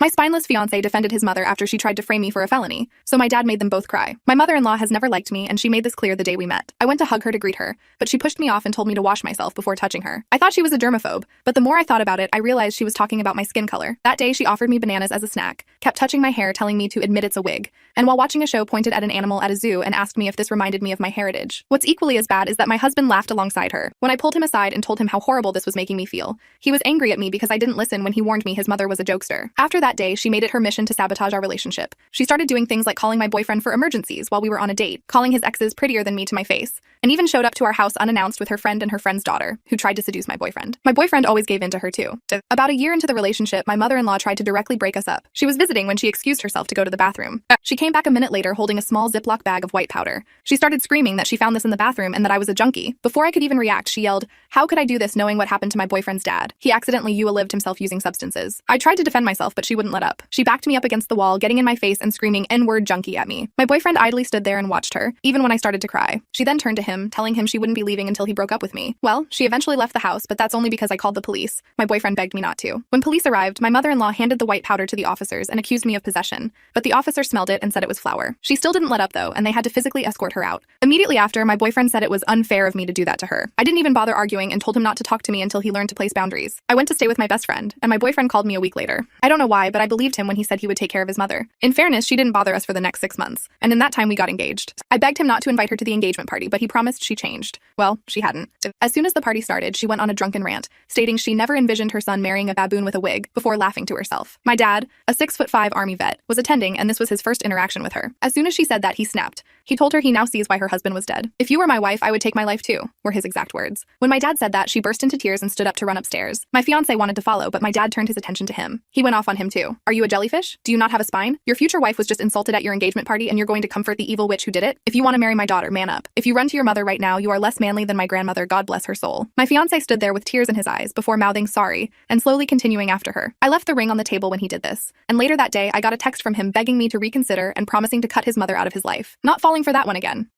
My spineless fiancé defended his mother after she tried to frame me for a felony, so my dad made them both cry. My mother-in-law has never liked me, and she made this clear the day we met. I went to hug her to greet her, but she pushed me off and told me to wash myself before touching her. I thought she was a germaphobe, but the more I thought about it, I realized she was talking about my skin color. That day, she offered me bananas as a snack, kept touching my hair, telling me to admit it's a wig, and while watching a show pointed at an animal at a zoo and asked me if this reminded me of my heritage. What's equally as bad is that my husband laughed alongside her. When I pulled him aside and told him how horrible this was making me feel, he was angry at me because I didn't listen when he warned me his mother was a jokester. After that day, she made it her mission to sabotage our relationship. She started doing things like calling my boyfriend for emergencies while we were on a date, calling his exes prettier than me to my face, and even showed up to our house unannounced with her friend and her friend's daughter, who tried to seduce my boyfriend. My boyfriend always gave in to her too. About a year into the relationship, my mother-in-law tried to directly break us up. She was visiting when she excused herself to go to the bathroom. She came back a minute later holding a small Ziploc bag of white powder. She started screaming that she found this in the bathroom and that I was a junkie. Before I could even react, she yelled, "How could I do this knowing what happened to my boyfriend's dad? He accidentally lived himself using substances." I tried to defend myself, but she wouldn't let up. She backed me up against the wall, getting in my face and screaming N-word junkie at me. My boyfriend idly stood there and watched her, even when I started to cry. She then turned to him, telling him she wouldn't be leaving until he broke up with me. Well, she eventually left the house, but that's only because I called the police. My boyfriend begged me not to. When police arrived, my mother-in-law handed the white powder to the officers and accused me of possession, but the officer smelled it and said it was flour. She still didn't let up though, and they had to physically escort her out. Immediately after, my boyfriend said it was unfair of me to do that to her. I didn't even bother arguing and told him not to talk to me until he learned to place boundaries. I went to stay with my best friend, and my boyfriend called me a week later. I don't know why, but I believed him when he said he would take care of his mother. In fairness, she didn't bother us for the next 6 months, and in that time we got engaged. I begged him not to invite her to the engagement party, but he promised she changed. Well, she hadn't. As soon as the party started, she went on a drunken rant, stating she never envisioned her son marrying a baboon with a wig, before laughing to herself. My dad, a 6'5" army vet, was attending, and this was his first interaction with her. As soon as she said that, he snapped. He told her he now sees why her husband was dead. "If you were my wife, I would take my life too," were his exact words. When my dad said that, she burst into tears and stood up to run upstairs. My fiancé wanted to follow, but my dad turned his attention to him. He went off on him too. "Are you a jellyfish? Do you not have a spine? Your future wife was just insulted at your engagement party and you're going to comfort the evil witch who did it? If you want to marry my daughter, man up. If you run to your mother right now, you are less manly than my grandmother, God bless her soul." My fiancé stood there with tears in his eyes before mouthing sorry and slowly continuing after her. I left the ring on the table when he did this, and later that day I got a text from him begging me to reconsider and promising to cut his mother out of his life. Not falling for that one again.